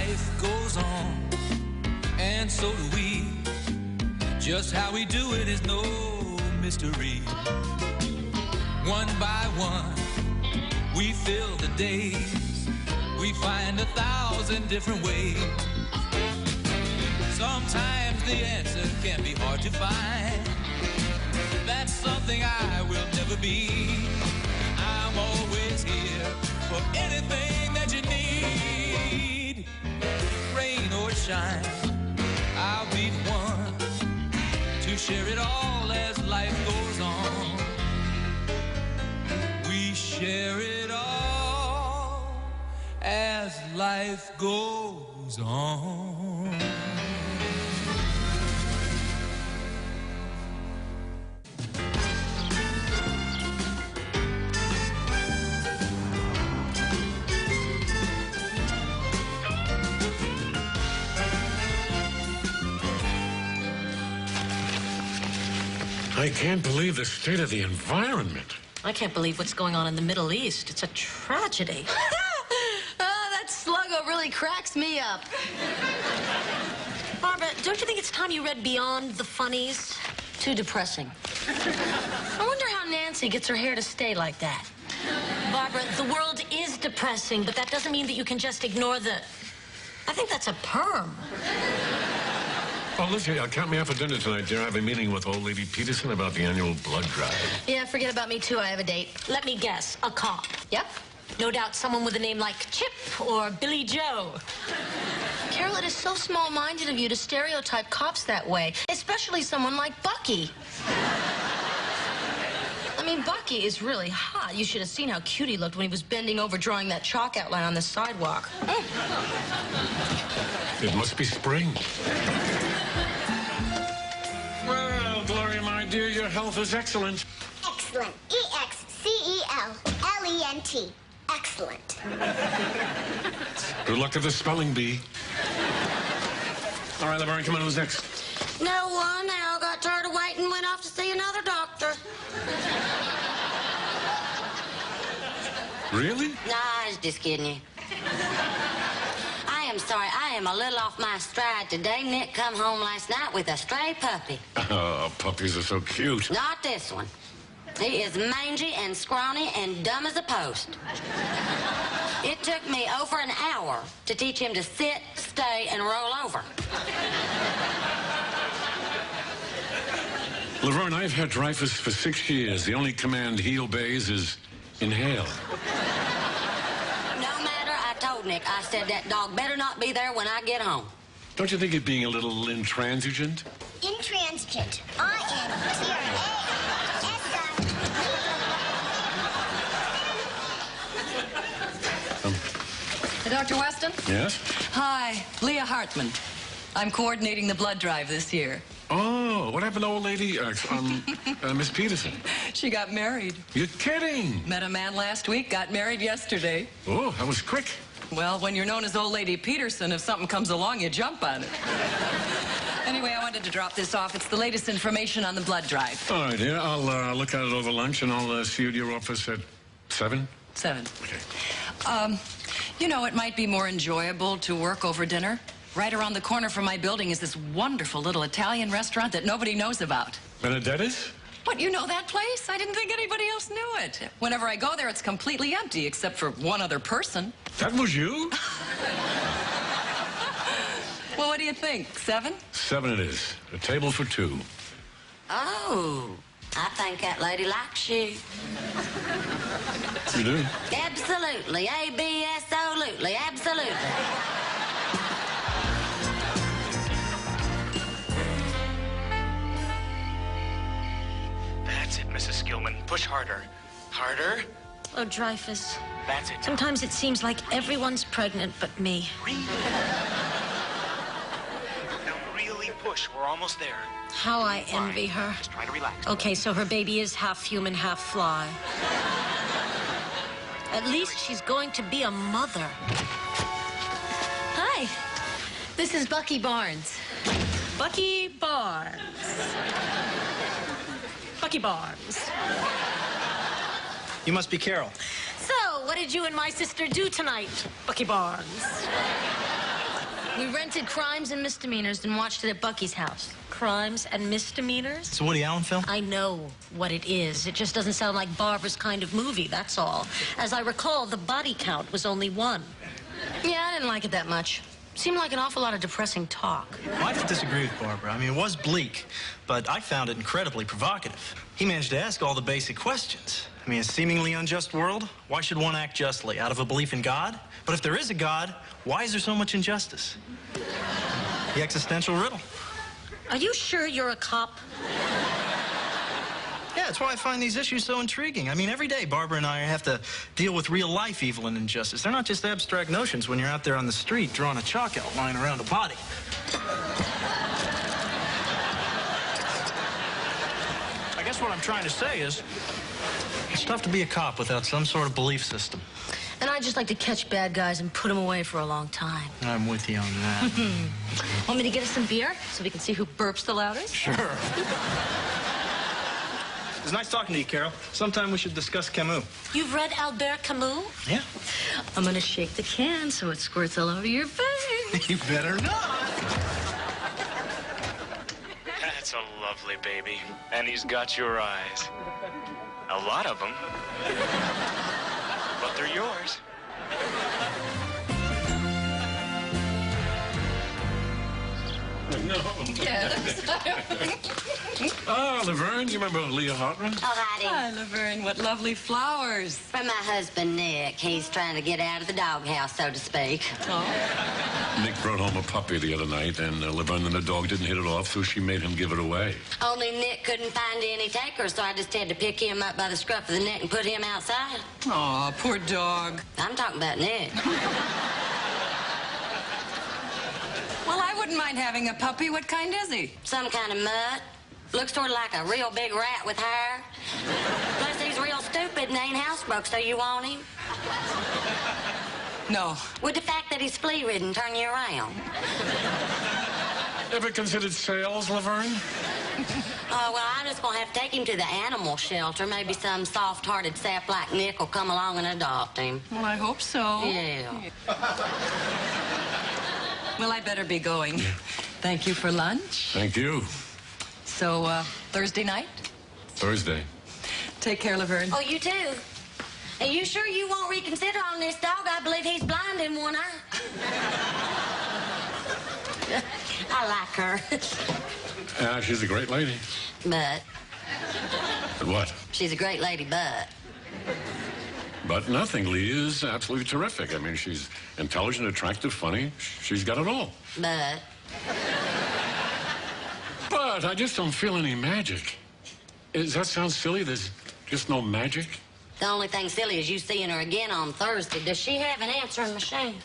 life goes on, and so do we. Just how we do it is no mystery. One by one, we fill the days. We find 1,000 different ways. Sometimes the answer can be hard to find. That's something I will never be. I'm always here for anything that you need. Rain or shine, I'll be the one to share it all as life goes on. We share it all as life goes on. I can't believe the state of the environment. I can't believe what's going on in the Middle East. It's a tragedy. That sluggo really cracks me up. Barbara, don't you think it's time you read beyond the funnies? Too depressing. I wonder how Nancy gets her hair to stay like that. Barbara, the world is depressing, but that doesn't mean that you can just ignore the... I think that's a perm. Oh, listen, count me out for dinner tonight, dear. I have a meeting with old lady Peterson about the annual blood drive. Yeah, forget about me, too. I have a date. Let me guess, a cop. Yep. No doubt someone with a name like Chip or Billy Joe. Carol, it is so small-minded of you to stereotype cops that way, especially someone like Bucky. I mean, Bucky is really hot. You should have seen how cute he looked when he was bending over drawing that chalk outline on the sidewalk. It must be spring. Well, Gloria, my dear, your health is excellent. Excellent. E-X-C-E-L-L-E-N-T. Excellent. Good luck to the spelling bee. All right, Laverne, come on, who's next? No one. They all got tired of waiting and went off to see another doctor. Really? No, I was just kidding you. I am sorry. I am a little off my stride today. Nick come home last night with a stray puppy. Oh, puppies are so cute. Not this one. He is mangy and scrawny and dumb as a post. It took me over an hour to teach him to sit, stay, and roll over. Laverne, I've had Dreyfus for 6 years. The only command he obeys is inhale. No matter, I told Nick, I said that dog better not be there when I get home. Don't you think you're being a little intransigent? Intransigent. I-N-T-R-A. Dr. Weston? Yes? Hi, Leah Hartman. I'm coordinating the blood drive this year. Oh, what happened to old lady, Miss Peterson? She got married. You're kidding. Met a man last week, got married yesterday. Oh, that was quick. Well, when you're known as old lady Peterson, if something comes along, you jump on it. Anyway, I wanted to drop this off. It's the latest information on the blood drive. All right, dear. I'll look at it over lunch, and I'll see you at your office at 7? 7. Okay. You know, it might be more enjoyable to work over dinner. Right around the corner from my building is this wonderful little Italian restaurant that nobody knows about. Benedetta's? What, you know that place? I didn't think anybody else knew it. Whenever I go there, it's completely empty, except for one other person. That was you? Well, what do you think? 7? 7 it is. A table for 2. Oh, I think that lady likes you. You do? Absolutely. A-B-S-O-lutely. Absolutely. That's it, Mrs. Skillman. Push harder. Harder. Oh, Dreyfus. That's it. Sometimes it seems like everyone's pregnant but me. Really? Now really push. We're almost there. How I envy her. Just try to relax. Okay, so her baby is half human, half fly. At least she's going to be a mother. Hi. This is Bucky Barnes. Bucky Barnes. Bucky Barnes. You must be Carol. So, what did you and my sister do tonight, Bucky Barnes? We rented Crimes and Misdemeanors and watched it at Bucky's house. Crimes and Misdemeanors? It's a Woody Allen film? I know what it is. It just doesn't sound like Barbara's kind of movie, that's all. As I recall, the body count was only 1. Yeah, I didn't like it that much. Seemed like an awful lot of depressing talk. Well, I have to disagree with Barbara. I mean, it was bleak, but I found it incredibly provocative. He managed to ask all the basic questions. I mean, a seemingly unjust world, why should one act justly? Out of a belief in God? But if there is a God, why is there so much injustice? The existential riddle. Are you sure you're a cop? Yeah, that's why I find these issues so intriguing. I mean, every day, Barbara and I have to deal with real-life evil and injustice. They're not just abstract notions when you're out there on the street drawing a chalk outline around a body. I guess what I'm trying to say is, it's tough to be a cop without some sort of belief system. And I just like to catch bad guys and put them away for a long time. I'm with you on that. Want me to get us some beer so we can see who burps the loudest? Sure. It's nice talking to you, Carol. Sometime we should discuss Camus. You've read Albert Camus? Yeah. I'm gonna shake the can so it squirts all over your face. You better not. That's a lovely baby. And he's got your eyes. A lot of them. But they're yours. No. Yes. Ah, Laverne, you remember Leah Hartman? Oh, Heidi. Hi, Laverne. What lovely flowers. From my husband, Nick. He's trying to get out of the doghouse, so to speak. Oh. Nick brought home a puppy the other night, and Laverne and the dog didn't hit it off, so she made him give it away. Only Nick couldn't find any takers, so I just had to pick him up by the scruff of the neck and put him outside. Aw, poor dog. I'm talking about Nick. Well, I wouldn't mind having a puppy. What kind is he? Some kind of mutt. Looks sort of like a real big rat with hair. Plus, he's real stupid and ain't housebroke, so you want him? No. Would the fact that he's flea-ridden turn you around? Ever considered sales, Laverne? Oh, well, I'm just going to have to take him to the animal shelter. Maybe some soft-hearted sap like Nick will come along and adopt him. Well, I hope so. Yeah. Well, I better be going. Thank you for lunch. Thank you. So, Thursday night? Thursday. Take care, Laverne. Oh, you too? Are you sure you won't reconsider on this dog? I believe he's blind in one eye. I like her. She's a great lady. But But what? she's a great lady, but. But nothing. Leah is absolutely terrific. I mean, she's intelligent, attractive, funny. She's got it all. But. But I just don't feel any magic. Does that sound silly? There's just no magic? The only thing silly is you seeing her again on Thursday. Does she have an answering machine?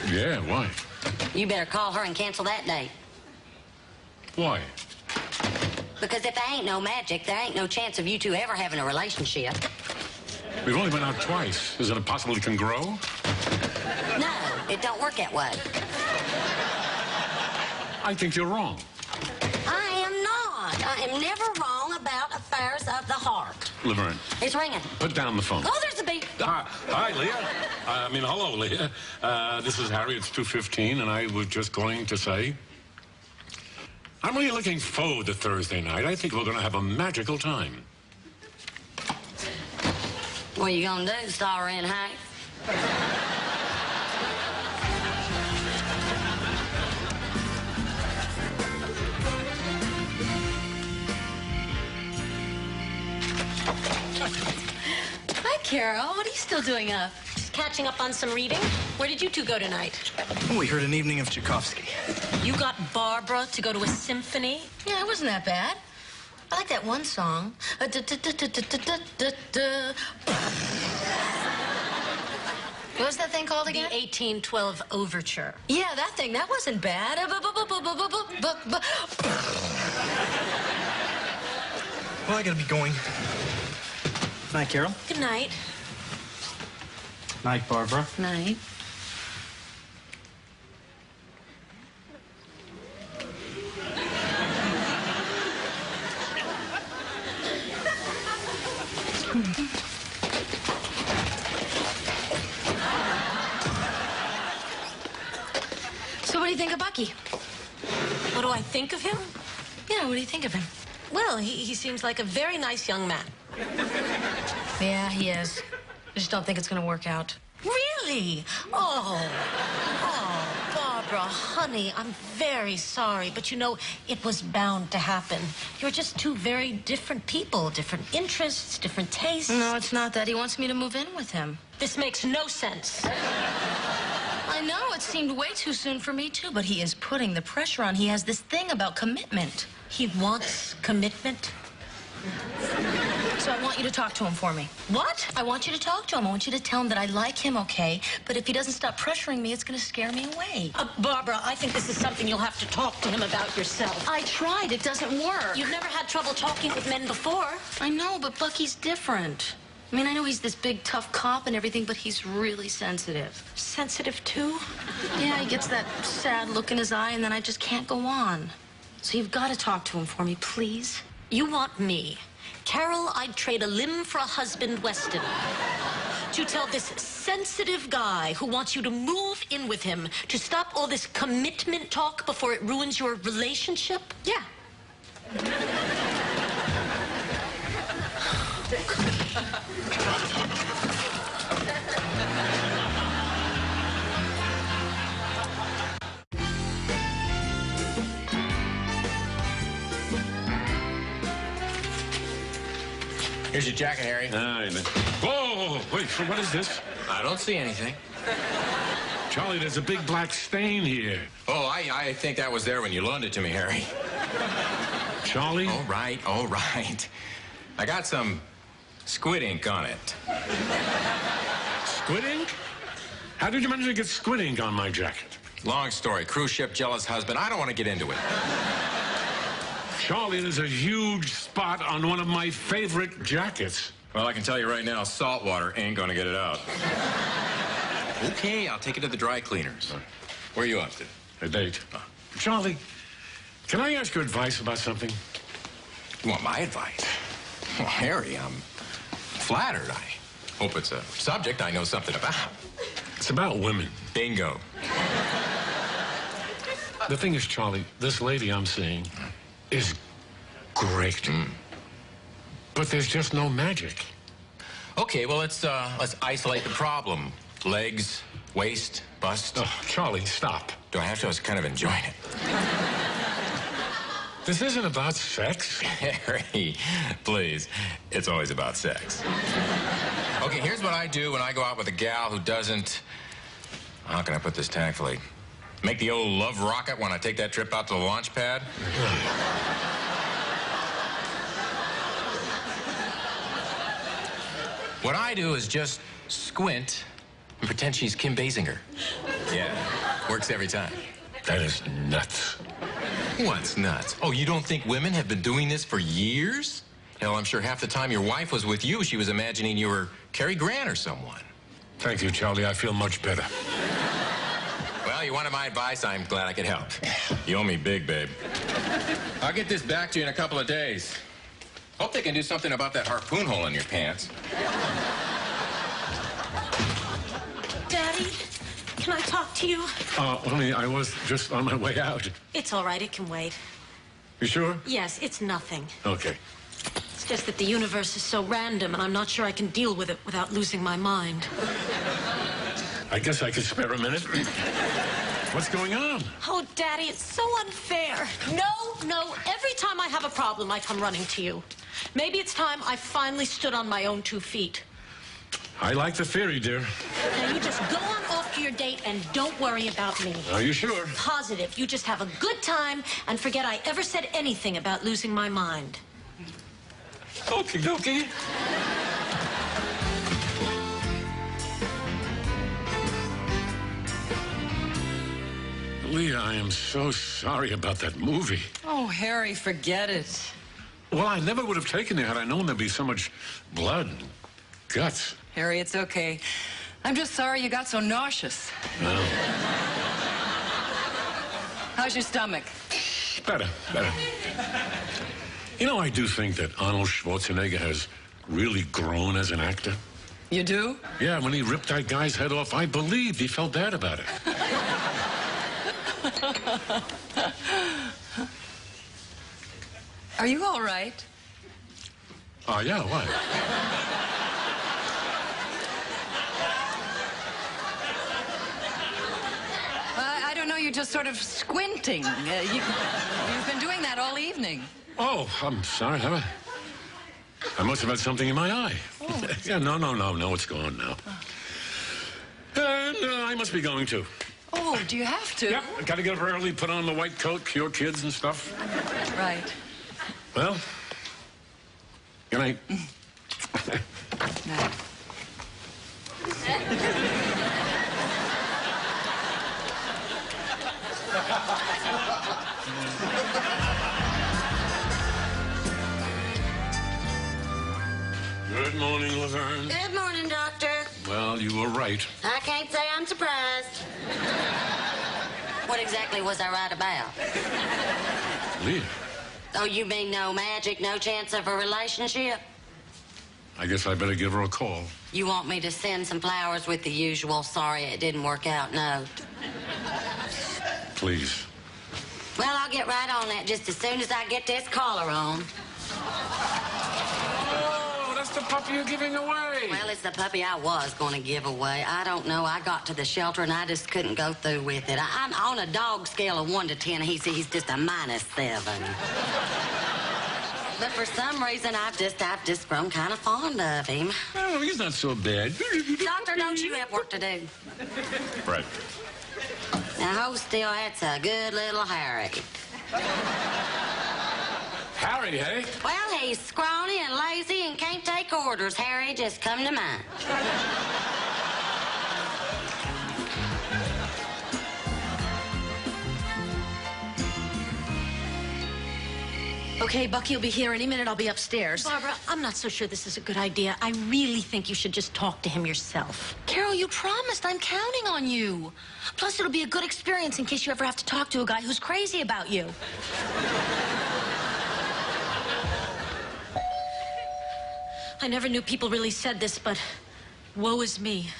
Yeah, why? You better call her and cancel that date. Why? Because if there ain't no magic, there ain't no chance of you two ever having a relationship. We've only been out twice. Isn't it possible it can grow? No, it don't work that way. I think you're wrong. I am not. I am never wrong about affairs of the heart. Laverne, It's ringing. put down the phone. Oh, there's a beep. Hi, Leah. Hello, Leah. This is Harry. It's 2:15, and I was just going to say, I'm really looking forward to Thursday night. I think we're going to have a magical time. What are you gonna do, Star in Hank? Hi, Carol. What are you still doing up? Just catching up on some reading? Where did you two go tonight? We heard an evening of Tchaikovsky. You got Barbara to go to a symphony? Yeah, it wasn't that bad. I like that one song. What's that thing called The again? 1812 Overture. Yeah, that thing. That wasn't bad. Well, I gotta be going. Night, Carol. Good night. Night, Barbara. Night. What do you think of Bucky? What do I think of him? Yeah, what do you think of him? Well, he seems like a very nice young man. Yeah, he is. I just don't think it's going to work out. Really? Oh, Barbara, honey, I'm very sorry. But you know, it was bound to happen. You're just two very different people, different interests, different tastes. No, it's not that. He wants me to move in with him. This makes no sense. I know, it seemed way too soon for me, too, but he is putting the pressure on. He has this thing about commitment. He wants commitment? So I want you to talk to him for me. What? I want you to talk to him. I want you to tell him that I like him, okay? But if he doesn't stop pressuring me, it's going to scare me away. Barbara, I think this is something you'll have to talk to him about yourself. I tried. It doesn't work. You've never had trouble talking with men before. I know, but Bucky's different. I mean, I know he's this big, tough cop and everything, but he's really sensitive. Sensitive, too? Yeah, he gets that sad look in his eye, and then I just can't go on. So you've got to talk to him for me, please. You want me, Carol, I'd trade a limb for a husband, Weston, to tell this sensitive guy who wants you to move in with him to stop all this commitment talk before it ruins your relationship? Yeah. Here's your jacket, Harry. Whoa, wait, what is this? I don't see anything. Charlie, there's a big black stain here. Oh, I think that was there when you loaned it to me, Harry. Charlie? All right. I got some squid ink on it. Squid ink? How did you manage to get squid ink on my jacket? Long story. Cruise ship, jealous husband. I don't want to get into it. Charlie, there's a huge spot on one of my favorite jackets. Well, I can tell you right now, salt water ain't going to get it out. Okay, I'll take it to the dry cleaners. Where are you off to? A date. Charlie, can I ask your advice about something? You want my advice? Well, Harry, I'm flattered. I hope it's a subject I know something about. It's about women. Bingo. The thing is, Charlie, this lady I'm seeing is great. But there's just no magic. Okay, well, let's isolate the problem. Legs, waist, bust. Oh, Charlie, stop. Do I have to? I was kind of enjoying it. This isn't about sex. Harry, please. It's always about sex. Okay, here's what I do when I go out with a gal who doesn't... How can I put this tactfully? Make the old love rocket when I take that trip out to the launch pad? What I do is just squint and pretend she's Kim Basinger. Yeah, works every time. That is nuts. What's nuts? Oh, you don't think women have been doing this for years? Hell, I'm sure half the time your wife was with you, she was imagining you were Cary Grant or someone. Thank you, Charlie. I feel much better. Well, you wanted my advice. I'm glad I could help. You owe me big, babe. I'll get this back to you in a couple of days. Hope they can do something about that harpoon hole in your pants. Daddy, can I talk to you? Honey, I was just on my way out. It's all right. It can wait. You sure? Yes, it's nothing. Okay. It's just that the universe is so random, and I'm not sure I can deal with it without losing my mind. I guess I could spare a minute. What's going on? Oh, Daddy, it's so unfair. No. Every time I have a problem, I come running to you. Maybe it's time I finally stood on my own 2 feet. I like the theory, dear. Now, you just go on off to your date and don't worry about me. Are you sure? Positive. You just have a good time and forget I ever said anything about losing my mind. Okie dokie. Leah, I am so sorry about that movie. Oh, Harry, forget it. Well, I never would have taken it had I known there'd be so much blood and guts. Harry, it's okay. I'm just sorry you got so nauseous. Well, How's your stomach? better. You know, I do think that Arnold Schwarzenegger has really grown as an actor. You do? Yeah, when he ripped that guy's head off, I believed he felt bad about it. Are you all right? Oh, yeah, what? I don't know, you're just sort of squinting. You've been doing that all evening. Oh, I'm sorry, have I? I must have had something in my eye. Oh. Yeah, no, it's gone now. And I must be going too. Oh, do you have to? Yep, I gotta get up early, put on the white coat, cure kids and stuff. Right. Well, good night. Night. Good morning, Laverne. Good morning, Doctor. Well, you were right. I can't say I'm surprised. What exactly was I right about? Leah, Oh, you mean no magic, no chance of a relationship? I guess I better give her a call. You want me to send some flowers with the usual sorry it didn't work out note? Please. Well, I'll get right on that just as soon as I get this collar on. Oh, that's the puppy you're giving away. Well, it's the puppy I was going to give away. I don't know. I got to the shelter and I just couldn't go through with it. I'm on a dog scale of 1 to 10. He's just a -7. But for some reason, I've just grown kind of fond of him. Oh, he's not so bad. Doctor, don't you have work to do? Right. Now, hold still. That's a good little Harry. Harry, eh? Well, he's scrawny and lazy and can't take orders. Harry, just come to mind. Okay, Bucky will be here any minute. I'll be upstairs. Barbara, I'm not so sure this is a good idea. I really think you should just talk to him yourself. Carol, you promised. I'm counting on you. Plus, it'll be a good experience in case you ever have to talk to a guy who's crazy about you. I never knew people really said this, but woe is me.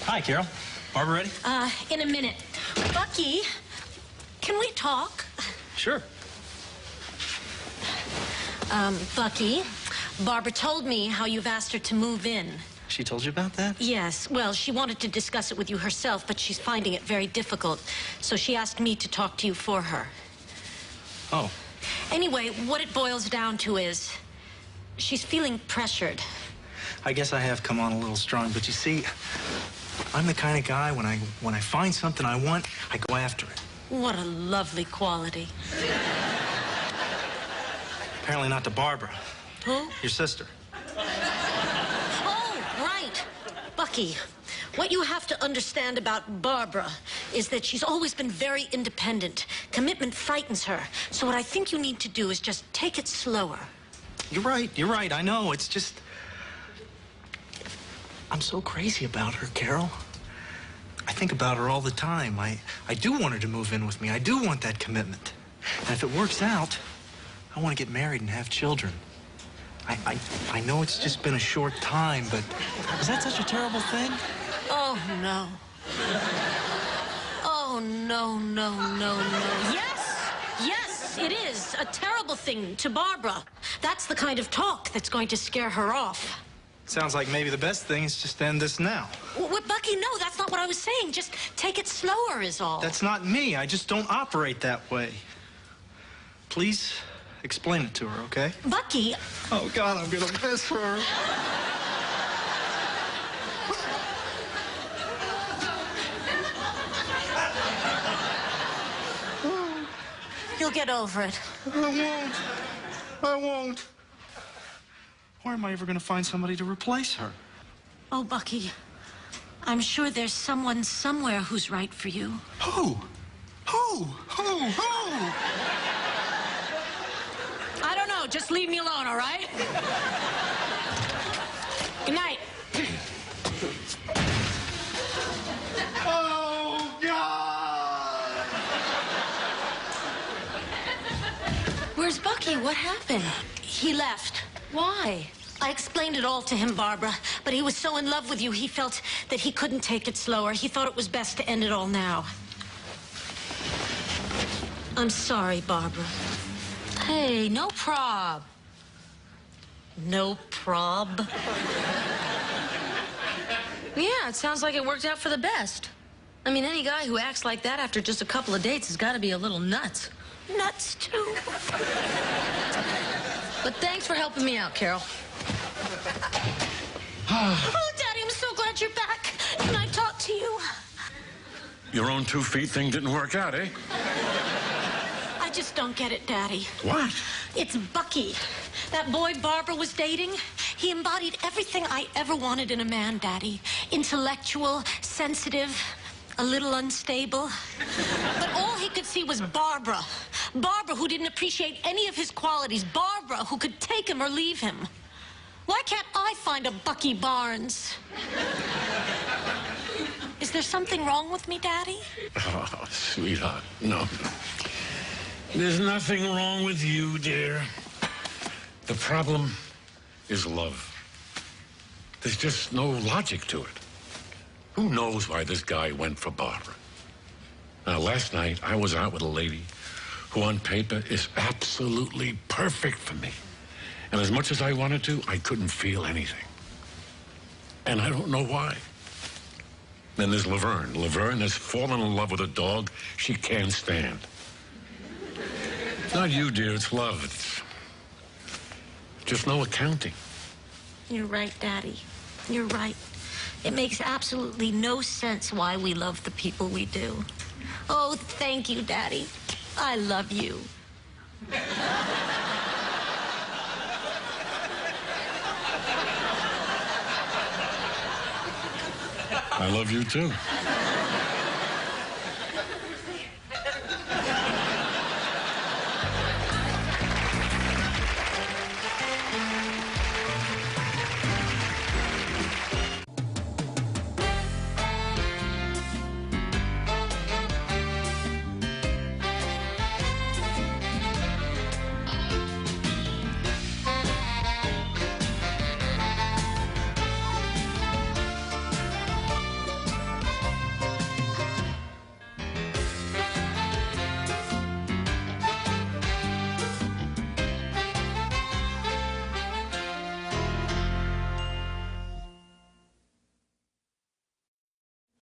Hi, Carol. Barbara ready? In a minute. Bucky, can we talk? Sure. Bucky, Barbara told me how you've asked her to move in. She told you about that? Yes, well, she wanted to discuss it with you herself, but she's finding it very difficult. So she asked me to talk to you for her. Oh. Anyway, what it boils down to is she's feeling pressured. I guess I have come on a little strong, but you see, I'm the kind of guy, when I find something I want, I go after it. What a lovely quality. Apparently not to Barbara. Who? Your sister. Oh, right. Bucky, what you have to understand about Barbara is that she's always been very independent. Commitment frightens her. So what I think you need to do is just take it slower. You're right, I know. It's just... I'm so crazy about her, Carol. I think about her all the time. I do want her to move in with me. I do want that commitment. And if it works out, I want to get married and have children. I know it's just been a short time, but is that such a terrible thing? Oh, no. Oh, no, no, no, no. Yes, it is a terrible thing to Barbara. That's the kind of talk that's going to scare her off. Sounds like maybe the best thing is just to end this now. Bucky, no, that's not what I was saying. Just take it slower is all. That's not me. I just don't operate that way. Please explain it to her, okay? Bucky. Oh, God, I'm gonna miss her. You'll get over it. I won't. Where am I ever going to find somebody to replace her? Oh, Bucky, I'm sure there's someone somewhere who's right for you. Who? I don't know. Just leave me alone, all right? Good night. Oh, God! Where's Bucky? What happened? He left. Why? I explained it all to him, Barbara, but he was so in love with you, he felt that he couldn't take it slower. He thought it was best to end it all now. I'm sorry, Barbara. Hey, no prob. No prob. Yeah, it sounds like it worked out for the best. I mean, any guy who acts like that after just a couple of dates has got to be a little nuts. Nuts, too. But thanks for helping me out, Carol. Oh, Daddy, I'm so glad you're back. Can I talk to you? Your own 2 feet thing didn't work out, eh? I just don't get it, Daddy. What? It's Bucky. That boy Barbara was dating. He embodied everything I ever wanted in a man, Daddy. Intellectual, sensitive, a little unstable. But all he could see was Barbara. Barbara who didn't appreciate any of his qualities. Barbara who could take him or leave him. Why can't I find a Bucky Barnes? Is there something wrong with me, Daddy? Oh, sweetheart, no. There's nothing wrong with you, dear. The problem is love. There's just no logic to it. Who knows why this guy went for Barbara? Now, last night, I was out with a lady who on paper is absolutely perfect for me. And as much as I wanted to, I couldn't feel anything. And I don't know why. Then there's Laverne. Laverne has fallen in love with a dog she can't stand. It's not you, dear, it's love. It's just no accounting. You're right, Daddy. You're right. It makes absolutely no sense why we love the people we do. Oh, thank you, Daddy. I love you. I love you, too.